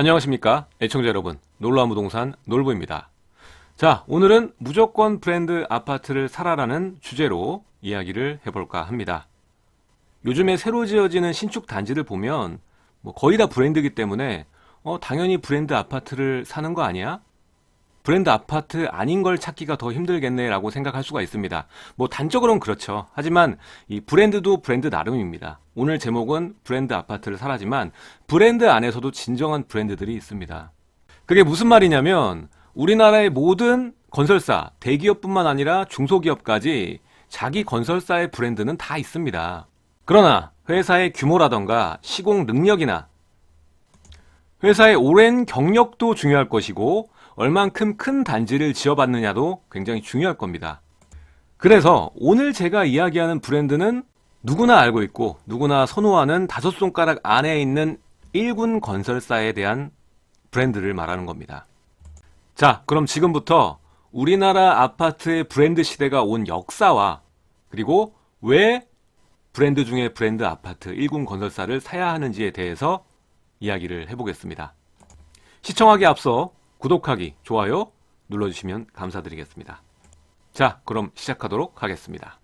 안녕하십니까 애청자 여러분, 놀러와 부동산 놀부입니다. 자, 오늘은 무조건 브랜드 아파트를 사라라는 주제로 이야기를 해볼까 합니다. 요즘에 새로 지어지는 신축 단지를 보면 거의 다 브랜드이기 때문에 당연히 브랜드 아파트를 사는 거 아니야? 브랜드 아파트 아닌 걸 찾기가 더 힘들겠네 라고 생각할 수가 있습니다. 단적으로는 그렇죠. 하지만 이 브랜드도 브랜드 나름입니다. 오늘 제목은 브랜드 아파트를 사라지만 브랜드 안에서도 진정한 브랜드들이 있습니다. 그게 무슨 말이냐면 우리나라의 모든 건설사, 대기업뿐만 아니라 중소기업까지 자기 건설사의 브랜드는 다 있습니다. 그러나 회사의 규모라던가 시공 능력이나 회사의 오랜 경력도 중요할 것이고 얼만큼 큰 단지를 지어봤느냐도 굉장히 중요할 겁니다. 그래서 오늘 제가 이야기하는 브랜드는 누구나 알고 있고 누구나 선호하는 다섯 손가락 안에 있는 1군 건설사에 대한 브랜드를 말하는 겁니다. 자, 그럼 지금부터 우리나라 아파트의 브랜드 시대가 온 역사와 그리고 왜 브랜드 중에 브랜드 아파트 1군 건설사를 사야 하는지에 대해서 이야기를 해보겠습니다. 시청하기 앞서 구독하기, 좋아요 눌러주시면 감사드리겠습니다. 자, 그럼 시작하도록 하겠습니다.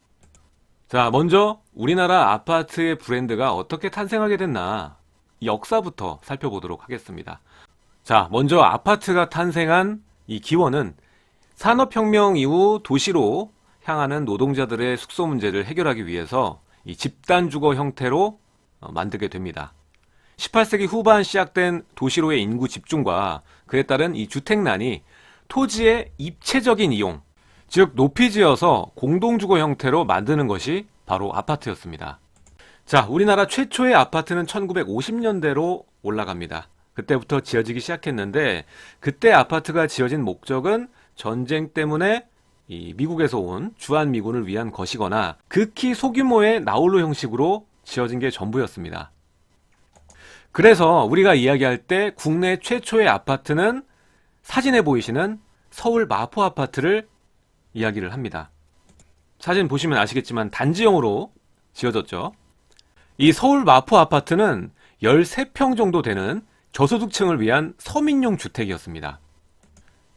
자, 먼저 우리나라 아파트의 브랜드가 어떻게 탄생하게 됐나 이 역사부터 살펴보도록 하겠습니다. 자, 먼저 아파트가 탄생한 이 기원은 산업혁명 이후 도시로 향하는 노동자들의 숙소 문제를 해결하기 위해서 이 집단주거 형태로 만들게 됩니다. 18세기 후반 시작된 도시로의 인구 집중과 그에 따른 이 주택난이 토지의 입체적인 이용, 즉 높이 지어서 공동주거 형태로 만드는 것이 바로 아파트였습니다. 자, 우리나라 최초의 아파트는 1950년대로 올라갑니다. 그때부터 지어지기 시작했는데 그때 아파트가 지어진 목적은 전쟁 때문에 이 미국에서 온 주한미군을 위한 것이거나 극히 소규모의 나홀로 형식으로 지어진 게 전부였습니다. 그래서 우리가 이야기할 때 국내 최초의 아파트는 사진에 보이시는 서울 마포 아파트를 이야기를 합니다. 사진 보시면 아시겠지만 단지형으로 지어졌죠. 이 서울 마포 아파트는 13평 정도 되는 저소득층을 위한 서민용 주택이었습니다.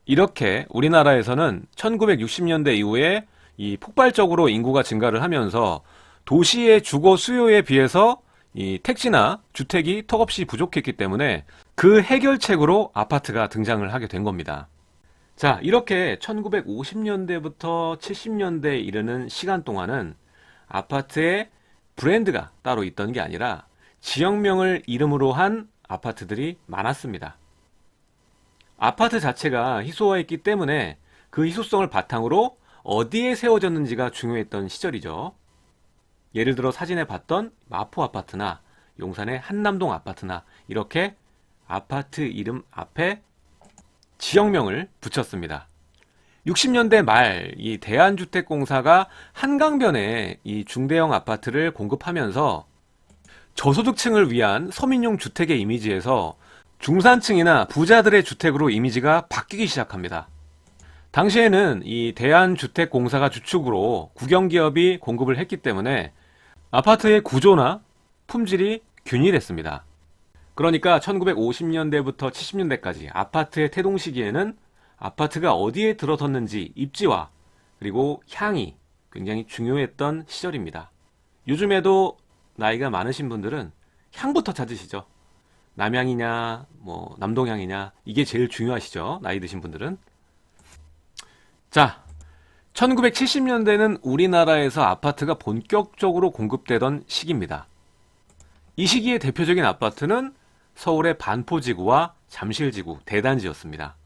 이렇게 우리나라에서는 1960년대 이후에 이 폭발적으로 인구가 증가를 하면서 도시의 주거 수요에 비해서 이 택지나 주택이 턱없이 부족했기 때문에 그 해결책으로 아파트가 등장을 하게 된 겁니다. 자, 이렇게 1950년대부터 70년대에 이르는 시간 동안은 아파트에 브랜드가 따로 있던 게 아니라 지역명을 이름으로 한 아파트들이 많았습니다. 아파트 자체가 희소화했기 때문에 그 희소성을 바탕으로 어디에 세워졌는지가 중요했던 시절이죠. 예를 들어 사진에 봤던 마포 아파트나 용산의 한남동 아파트나 이렇게 아파트 이름 앞에 지역명을 붙였습니다. 60년대 말 이 대한주택공사가 한강변에 이 중대형 아파트를 공급하면서 저소득층을 위한 서민용 주택의 이미지에서 중산층이나 부자들의 주택으로 이미지가 바뀌기 시작합니다. 당시에는 이 대한주택공사가 주축으로 국영기업이 공급을 했기 때문에 아파트의 구조나 품질이 균일했습니다. 그러니까 1950년대부터 70년대까지 아파트의 태동 시기에는 아파트가 어디에 들어섰는지 입지와 그리고 향이 굉장히 중요했던 시절입니다. 요즘에도 나이가 많으신 분들은 향부터 찾으시죠. 남향이냐 남동향이냐 이게 제일 중요하시죠. 나이 드신 분들은. 자, 1970년대는 우리나라에서 아파트가 본격적으로 공급되던 시기입니다. 이 시기의 대표적인 아파트는 서울의 반포지구와 잠실지구 대단지였습니다.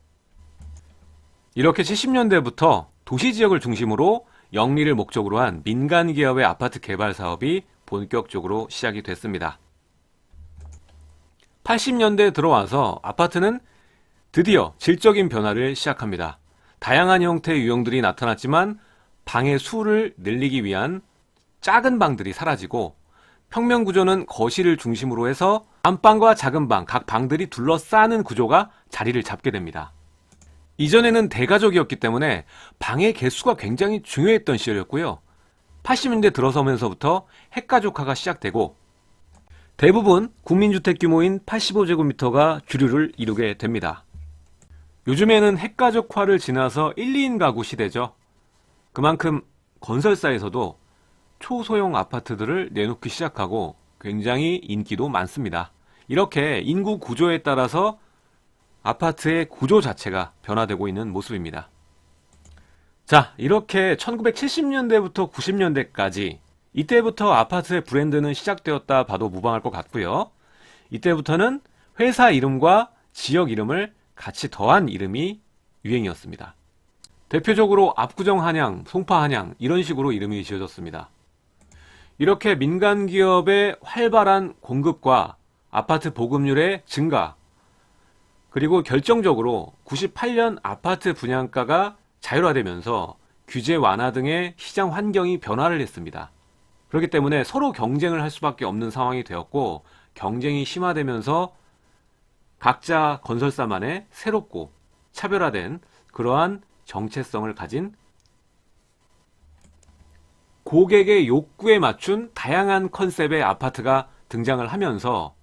이렇게 70년대부터 도시지역을 중심으로 영리를 목적으로 한 민간기업의 아파트 개발 사업이 본격적으로 시작이 됐습니다. 80년대에 들어와서 아파트는 드디어 질적인 변화를 시작합니다. 다양한 형태의 유형들이 나타났지만 방의 수를 늘리기 위한 작은 방들이 사라지고 평면 구조는 거실을 중심으로 해서 안방과 작은 방, 각 방들이 둘러싸는 구조가 자리를 잡게 됩니다. 이전에는 대가족이었기 때문에 방의 개수가 굉장히 중요했던 시절이었고요. 80년대 들어서면서부터 핵가족화가 시작되고 대부분 국민주택 규모인 85제곱미터가 주류를 이루게 됩니다. 요즘에는 핵가족화를 지나서 1, 2인 가구 시대죠. 그만큼 건설사에서도 초소형 아파트들을 내놓기 시작하고 굉장히 인기도 많습니다. 이렇게 인구 구조에 따라서 아파트의 구조 자체가 변화되고 있는 모습입니다. 자, 이렇게 1970년대부터 90년대까지 이때부터 아파트의 브랜드는 시작되었다 봐도 무방할 것 같고요. 이때부터는 회사 이름과 지역 이름을 같이 더한 이름이 유행이었습니다. 대표적으로 압구정 한양, 송파 한양 이런 식으로 이름이 지어졌습니다. 이렇게 민간 기업의 활발한 공급과 아파트 보급률의 증가, 그리고 결정적으로 98년 아파트 분양가가 자율화되면서 규제 완화 등의 시장 환경이 변화를 했습니다. 그렇기 때문에 서로 경쟁을 할 수밖에 없는 상황이 되었고, 경쟁이 심화되면서 각자 건설사만의 새롭고 차별화된 그러한 정체성을 가진 고객의 욕구에 맞춘 다양한 컨셉의 아파트가 등장을 하면서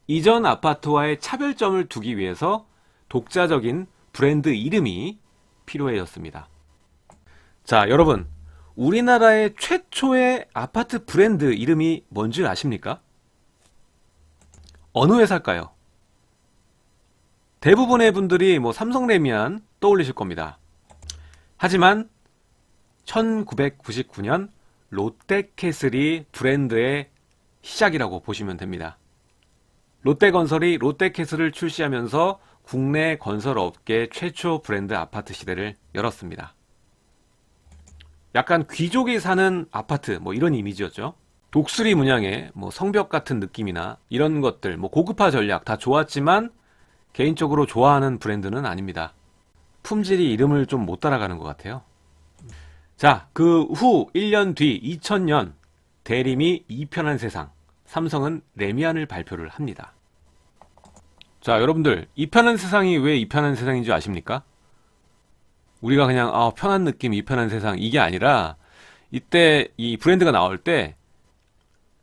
이전 아파트와의 차별점을 두기 위해서 독자적인 브랜드 이름이 필요해졌습니다. 자, 여러분, 우리나라의 최초의 아파트 브랜드 이름이 뭔지 아십니까? 어느 회사일까요? 대부분의 분들이 삼성레미안 떠올리실 겁니다. 하지만 1999년 롯데캐슬이 브랜드의 시작이라고 보시면 됩니다. 롯데건설이 롯데캐슬을 출시하면서 국내 건설업계 최초 브랜드 아파트 시대를 열었습니다. 약간 귀족이 사는 아파트 이런 이미지였죠. 독수리 문양의 성벽 같은 느낌이나 이런 것들, 고급화 전략 다 좋았지만 개인적으로 좋아하는 브랜드는 아닙니다. 품질이 이름을 좀 못 따라가는 것 같아요. 자, 그 후 1년 뒤 2000년 대림이 이편한 세상, 삼성은 레미안을 발표를 합니다. 자, 여러분들, 이편한 세상이 왜 이편한 세상인지 아십니까? 우리가 그냥 편한 느낌, 이편한 세상 이게 아니라 이때 이 브랜드가 나올 때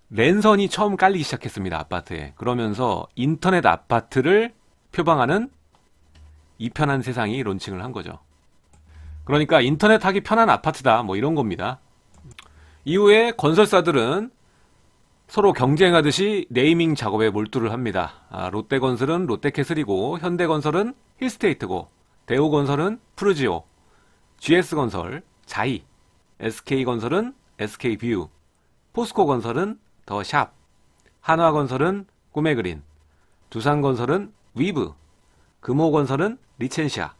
랜선이 처음 깔리기 시작했습니다. 아파트에. 그러면서 인터넷 아파트를 표방하는 이편한 세상이 론칭을 한 거죠. 그러니까 인터넷 하기 편한 아파트다 이런 겁니다. 이후에 건설사들은 서로 경쟁하듯이 네이밍 작업에 몰두를 합니다. 롯데건설은 롯데캐슬이고, 현대건설은 힐스테이트고, 대우건설은 푸르지오, GS건설, 자이, SK건설은 SK뷰, 포스코건설은 더샵, 한화건설은 꿈의그린, 두산건설은 위브, 금호건설은 리첸시아,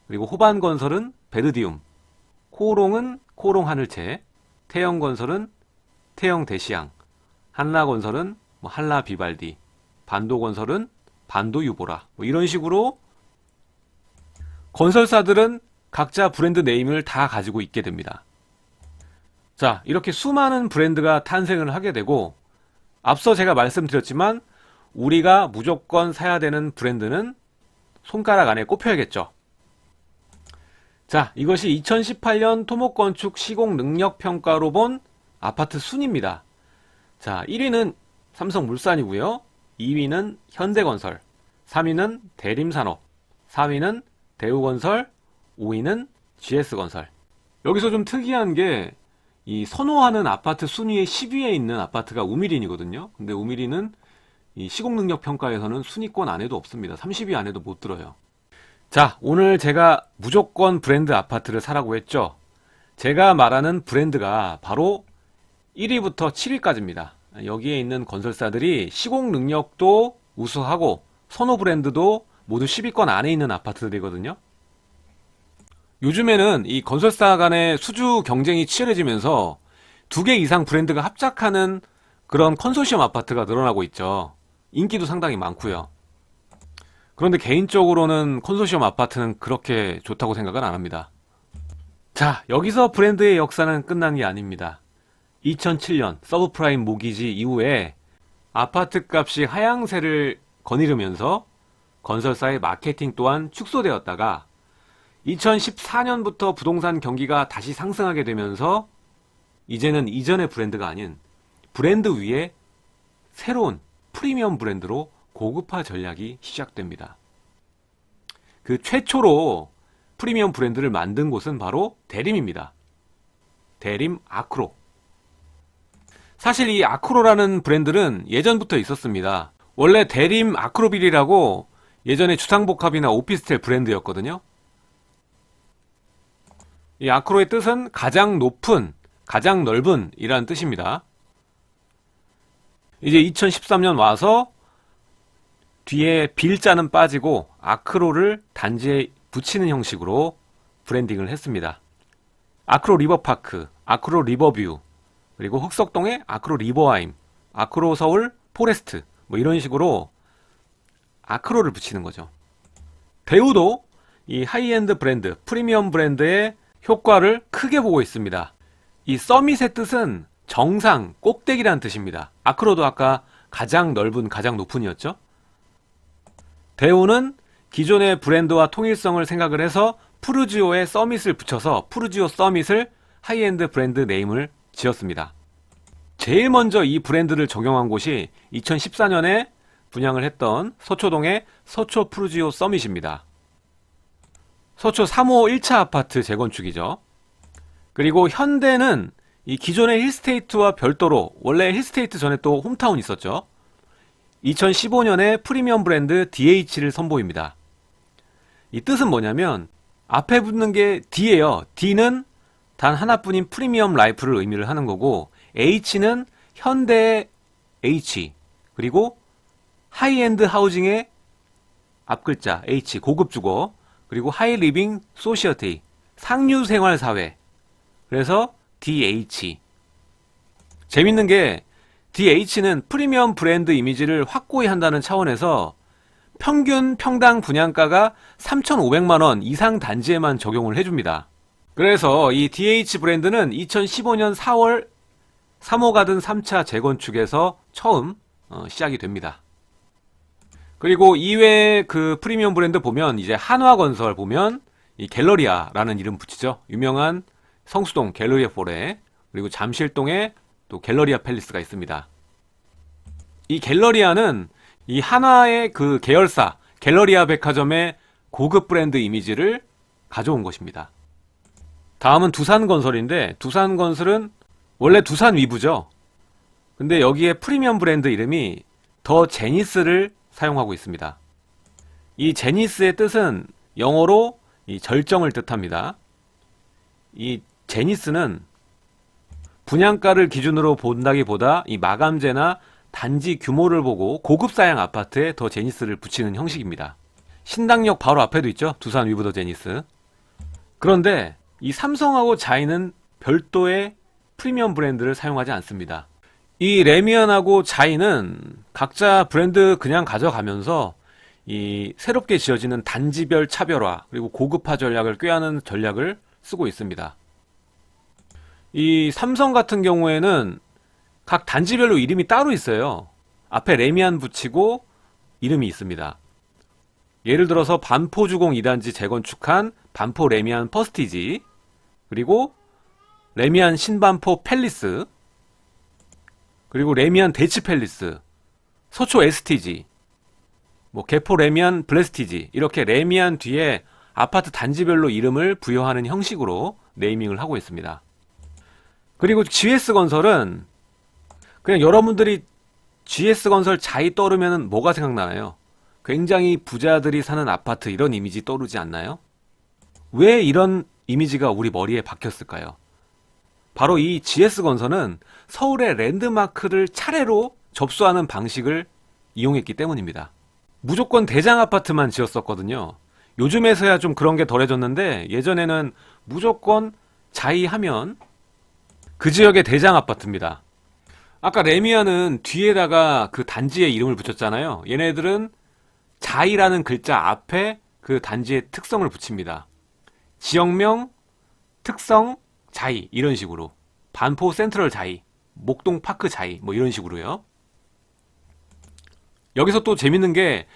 그리고 호반건설은 베르디움, 코롱은 코롱하늘채, 태영건설은 태영대시양, 한라건설은 한라비발디, 반도건설은 반도유보라 이런 식으로 건설사들은 각자 브랜드 네임을 다 가지고 있게 됩니다. 자, 이렇게 수많은 브랜드가 탄생을 하게 되고, 앞서 제가 말씀드렸지만 우리가 무조건 사야 되는 브랜드는 손가락 안에 꼽혀야겠죠. 자, 이것이 2018년 토목건축 시공능력평가로 본 아파트 순입니다. 자, 1위는 삼성물산이고요. 2위는 현대건설, 3위는 대림산업, 4위는 대우건설, 5위는 GS건설. 여기서 좀 특이한 게 이 선호하는 아파트 순위의 10위에 있는 아파트가 우미린이거든요. 근데 우미린은 이 시공능력평가에서는 순위권 안에도 없습니다. 30위 안에도 못 들어요. 자, 오늘 제가 무조건 브랜드 아파트를 사라고 했죠. 제가 말하는 브랜드가 바로 1위부터 7위까지입니다. 여기에 있는 건설사들이 시공 능력도 우수하고 선호 브랜드도 모두 10위권 안에 있는 아파트들이거든요. 요즘에는 이 건설사 간의 수주 경쟁이 치열해지면서 2개 이상 브랜드가 합작하는 그런 컨소시엄 아파트가 늘어나고 있죠. 인기도 상당히 많고요. 그런데 개인적으로는 컨소시엄 아파트는 그렇게 좋다고 생각은 안 합니다. 자, 여기서 브랜드의 역사는 끝난 게 아닙니다. 2007년 서브프라임 모기지 이후에 아파트 값이 하향세를 거니르면서 건설사의 마케팅 또한 축소되었다가 2014년부터 부동산 경기가 다시 상승하게 되면서 이제는 이전의 브랜드가 아닌 브랜드 위에 새로운 프리미엄 브랜드로 고급화 전략이 시작됩니다. 그 최초로 프리미엄 브랜드를 만든 곳은 바로 대림입니다. 대림 아크로. 사실 이 아크로라는 브랜드는 예전부터 있었습니다. 원래 대림 아크로빌이라고 예전에 주상복합이나 오피스텔 브랜드였거든요. 이 아크로의 뜻은 가장 높은, 가장 넓은 이라는 뜻입니다. 이제 2013년 와서 뒤에 빌자는 빠지고 아크로를 단지에 붙이는 형식으로 브랜딩을 했습니다. 아크로 리버파크, 아크로 리버뷰, 그리고 흑석동에 아크로 리버하임, 아크로 서울 포레스트, 뭐 이런 식으로 아크로를 붙이는 거죠. 대우도 이 하이엔드 브랜드, 프리미엄 브랜드의 효과를 크게 보고 있습니다. 이 서밋의 뜻은 정상, 꼭대기라는 뜻입니다. 아크로도 아까 가장 넓은, 가장 높은이었죠. 대우는 기존의 브랜드와 통일성을 생각을 해서 푸르지오에 서밋을 붙여서 푸르지오 서밋을 하이엔드 브랜드 네임을 지었습니다. 제일 먼저 이 브랜드를 적용한 곳이 2014년에 분양을 했던 서초동의 서초 푸르지오 서밋입니다. 서초 3호 1차 아파트 재건축이죠. 그리고 현대는 이 기존의 힐스테이트와 별도로, 원래 힐스테이트 전에 또 홈타운 있었죠. 2015년에 프리미엄 브랜드 DH를 선보입니다. 이 뜻은 뭐냐면 앞에 붙는 게 D예요. D는 단 하나뿐인 프리미엄 라이프를 의미를 하는 거고, H는 현대의 H, 그리고 하이엔드 하우징의 앞글자 H, 고급 주거, 그리고 하이 리빙 소시어티, 상류 생활 사회. 그래서 DH. 재밌는 게 DH는 프리미엄 브랜드 이미지를 확고히 한다는 차원에서 평균 평당 분양가가 3,500만원 이상 단지에만 적용을 해줍니다. 그래서 이 DH 브랜드는 2015년 4월 3호 가든 3차 재건축에서 처음 시작이 됩니다. 그리고 이외에 그 프리미엄 브랜드 보면 이제 한화건설 보면 이 갤러리아라는 이름 붙이죠. 유명한 성수동 갤러리아 포레, 그리고 잠실동에 또 갤러리아 팰리스가 있습니다. 이 갤러리아는 이 한화의 그 계열사 갤러리아 백화점의 고급 브랜드 이미지를 가져온 것입니다. 다음은 두산건설인데, 두산건설은 원래 두산 위브죠. 근데 여기에 프리미엄 브랜드 이름이 더 제니스를 사용하고 있습니다. 이 제니스의 뜻은 영어로 이 절정을 뜻합니다. 이 제니스는 분양가를 기준으로 본다기보다 이 마감재나 단지 규모를 보고 고급 사양 아파트에 더 제니스를 붙이는 형식입니다. 신당역 바로 앞에도 있죠. 두산 위브 더 제니스. 그런데 이 삼성하고 자이는 별도의 프리미엄 브랜드를 사용하지 않습니다. 이 레미안하고 자이는 각자 브랜드 그냥 가져가면서 이 새롭게 지어지는 단지별 차별화, 그리고 고급화 전략을 꾀하는 전략을 쓰고 있습니다. 이 삼성 같은 경우에는 각 단지별로 이름이 따로 있어요. 앞에 레미안 붙이고 이름이 있습니다. 예를 들어서 반포주공 2단지 재건축한 반포 레미안 퍼스티지, 그리고 레미안 신반포 팰리스, 그리고 레미안 대치 팰리스, 서초 STG, 뭐 개포 레미안 블레스티지, 이렇게 레미안 뒤에 아파트 단지별로 이름을 부여하는 형식으로 네이밍을 하고 있습니다. 그리고 GS건설은 그냥 여러분들이 GS건설 자이 떠오르면 뭐가 생각나나요? 굉장히 부자들이 사는 아파트, 이런 이미지 떠오르지 않나요? 왜 이런 이미지가 우리 머리에 박혔을까요? 바로 이 GS건설은 서울의 랜드마크를 차례로 접수하는 방식을 이용했기 때문입니다. 무조건 대장 아파트만 지었었거든요. 요즘에서야 좀 그런 게 덜해졌는데, 예전에는 무조건 자이하면 그 지역의 대장 아파트입니다. 아까 레미안은 뒤에다가 그 단지의 이름을 붙였잖아요. 얘네들은 자이라는 글자 앞에 그 단지의 특성을 붙입니다. 지역명, 특성, 자이, 이런 식으로. 반포 센트럴 자이, 목동 파크 자이, 뭐 이런 식으로요. 여기서 또 재밌는 게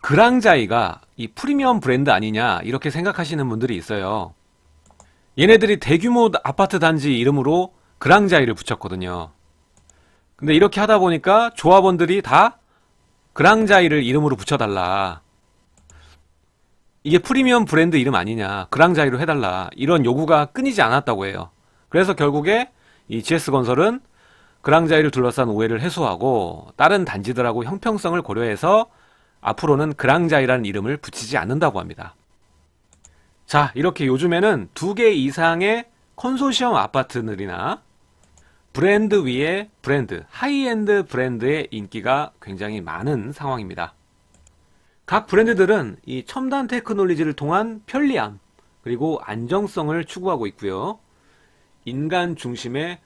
그랑자이가 이 프리미엄 브랜드 아니냐, 이렇게 생각하시는 분들이 있어요. 얘네들이 대규모 아파트 단지 이름으로 그랑자이를 붙였거든요. 근데 이렇게 하다 보니까 조합원들이 다 그랑자이를 이름으로 붙여달라. 이게 프리미엄 브랜드 이름 아니냐. 그랑자이로 해달라. 이런 요구가 끊이지 않았다고 해요. 그래서 결국에 이 GS건설은 그랑자이를 둘러싼 오해를 해소하고 다른 단지들하고 형평성을 고려해서 앞으로는 그랑자이라는 이름을 붙이지 않는다고 합니다. 자, 이렇게 요즘에는 2개 이상의 컨소시엄 아파트들이나 브랜드 위에 브랜드, 하이엔드 브랜드의 인기가 굉장히 많은 상황입니다. 각 브랜드들은 이 첨단 테크놀로지를 통한 편리함, 그리고 안정성을 추구하고 있고요. 인간 중심의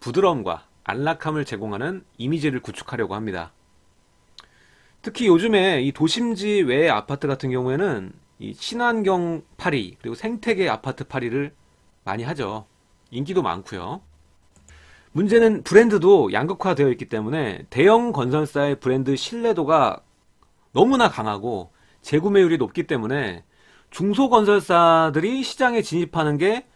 부드러움과 안락함을 제공하는 이미지를 구축하려고 합니다. 특히 요즘에 이 도심지 외의 아파트 같은 경우에는 이 친환경 파리, 그리고 생태계 아파트 파리를 많이 하죠. 인기도 많고요. 문제는 브랜드도 양극화되어 있기 때문에 대형 건설사의 브랜드 신뢰도가 너무나 강하고 재구매율이 높기 때문에 중소건설사들이 시장에 진입하는 게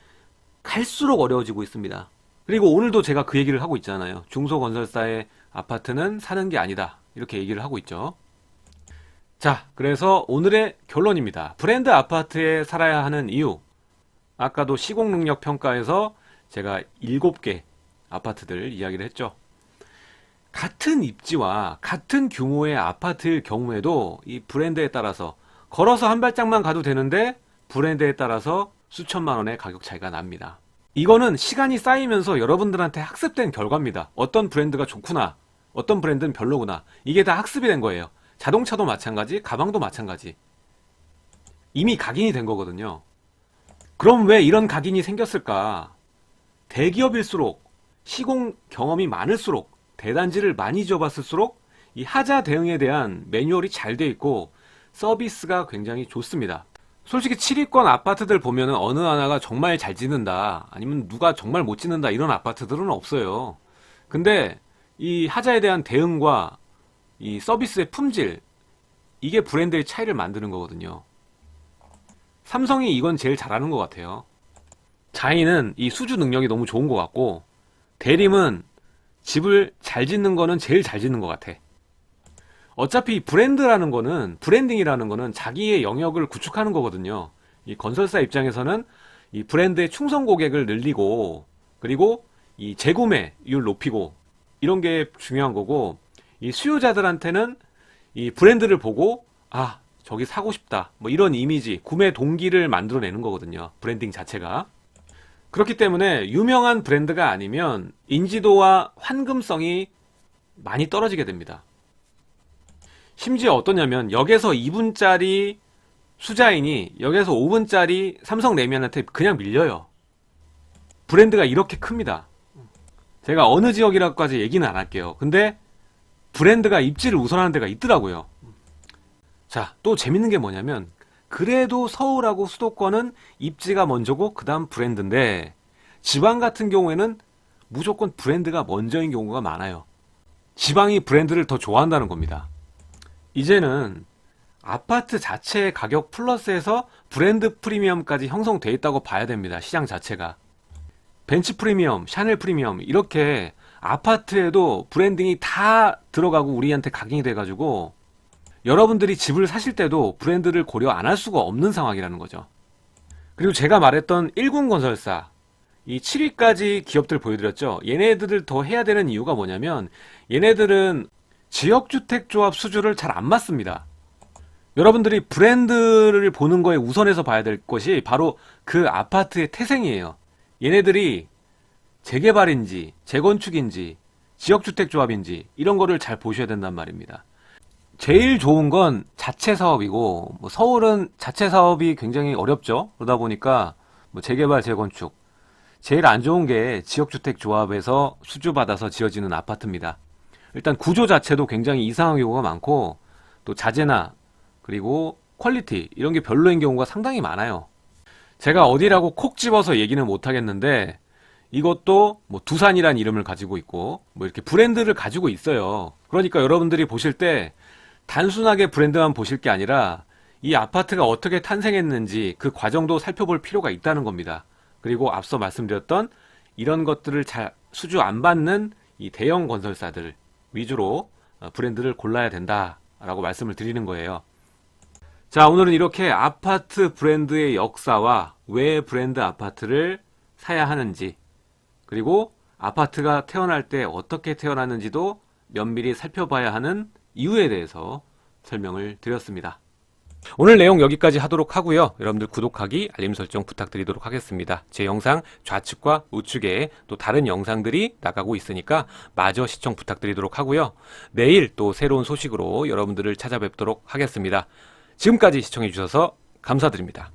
갈수록 어려워지고 있습니다. 그리고 오늘도 제가 그 얘기를 하고 있잖아요. 중소건설사의 아파트는 사는 게 아니다. 이렇게 얘기를 하고 있죠. 자, 그래서 오늘의 결론입니다. 브랜드 아파트에 살아야 하는 이유. 아까도 시공능력 평가에서 제가 7개 아파트들 이야기를 했죠. 같은 입지와 같은 규모의 아파트일 경우에도 이 브랜드에 따라서 걸어서 한 발짝만 가도 되는데 브랜드에 따라서 수천만 원의 가격 차이가 납니다. 이거는 시간이 쌓이면서 여러분들한테 학습된 결과입니다. 어떤 브랜드가 좋구나, 어떤 브랜드는 별로구나. 이게 다 학습이 된 거예요. 자동차도 마찬가지, 가방도 마찬가지. 이미 각인이 된 거거든요. 그럼 왜 이런 각인이 생겼을까? 대기업일수록, 시공 경험이 많을수록, 대단지를 많이 지어봤을수록 이 하자 대응에 대한 매뉴얼이 잘 돼 있고 서비스가 굉장히 좋습니다. 솔직히 7위권 아파트들 보면은 어느 하나가 정말 잘 짓는다, 아니면 누가 정말 못 짓는다, 이런 아파트들은 없어요. 근데 이 하자에 대한 대응과 이 서비스의 품질, 이게 브랜드의 차이를 만드는 거거든요. 삼성이 이건 제일 잘하는 것 같아요. 자이는 이 수주 능력이 너무 좋은 것 같고, 대림은 집을 잘 짓는 거는 제일 잘 짓는 것 같아. 어차피 브랜드라는 거는, 브랜딩이라는 거는 자기의 영역을 구축하는 거거든요. 이 건설사 입장에서는 이 브랜드의 충성 고객을 늘리고, 그리고 이 재구매율 높이고, 이런 게 중요한 거고, 이 수요자들한테는 이 브랜드를 보고, 아, 저기 사고 싶다, 뭐 이런 이미지, 구매 동기를 만들어내는 거거든요. 브랜딩 자체가. 그렇기 때문에 유명한 브랜드가 아니면 인지도와 환금성이 많이 떨어지게 됩니다. 심지어 어떠냐면 역에서 2분짜리 수자인이 역에서 5분짜리 삼성레미안한테 그냥 밀려요. 브랜드가 이렇게 큽니다. 제가 어느 지역이라고까지 얘기는 안 할게요. 근데 브랜드가 입지를 우선하는 데가 있더라고요. 자, 또 재밌는 게 뭐냐면 그래도 서울하고 수도권은 입지가 먼저고 그 다음 브랜드인데 지방 같은 경우에는 무조건 브랜드가 먼저인 경우가 많아요. 지방이 브랜드를 더 좋아한다는 겁니다. 이제는 아파트 자체의 가격 플러스해서 브랜드 프리미엄까지 형성되어 있다고 봐야 됩니다. 시장 자체가. 벤츠 프리미엄, 샤넬 프리미엄, 이렇게 아파트에도 브랜딩이 다 들어가고 우리한테 각인이 돼가지고 여러분들이 집을 사실 때도 브랜드를 고려 안 할 수가 없는 상황이라는 거죠. 그리고 제가 말했던 1군 건설사, 이 7위까지 기업들 보여드렸죠. 얘네들을 더 해야 되는 이유가 뭐냐면 얘네들은 지역주택조합 수주를 잘 안 맞습니다. 여러분들이 브랜드를 보는 거에 우선해서 봐야 될 것이 바로 그 아파트의 태생이에요. 얘네들이 재개발인지 재건축인지 지역주택조합인지 이런 거를 잘 보셔야 된단 말입니다. 제일 좋은 건 자체 사업이고, 뭐 서울은 자체 사업이 굉장히 어렵죠. 그러다 보니까 뭐 재개발 재건축, 제일 안 좋은 게 지역주택조합에서 수주받아서 지어지는 아파트입니다. 일단 구조 자체도 굉장히 이상한 경우가 많고, 또 자재나 그리고 퀄리티 이런 게 별로인 경우가 상당히 많아요. 제가 어디라고 콕 집어서 얘기는 못 하겠는데 이것도 뭐 두산이란 이름을 가지고 있고 뭐 이렇게 브랜드를 가지고 있어요. 그러니까 여러분들이 보실 때 단순하게 브랜드만 보실 게 아니라 이 아파트가 어떻게 탄생했는지 그 과정도 살펴볼 필요가 있다는 겁니다. 그리고 앞서 말씀드렸던 이런 것들을 잘 수주 안 받는 이 대형 건설사들 위주로 브랜드를 골라야 된다라고 말씀을 드리는 거예요. 자, 오늘은 이렇게 아파트 브랜드의 역사와 왜 브랜드 아파트를 사야 하는지, 그리고 아파트가 태어날 때 어떻게 태어났는지도 면밀히 살펴봐야 하는 이유에 대해서 설명을 드렸습니다. 오늘 내용 여기까지 하도록 하고요. 여러분들 구독하기, 알림 설정 부탁드리도록 하겠습니다. 제 영상 좌측과 우측에 또 다른 영상들이 나가고 있으니까 마저 시청 부탁드리도록 하고요. 내일 또 새로운 소식으로 여러분들을 찾아뵙도록 하겠습니다. 지금까지 시청해 주셔서 감사드립니다.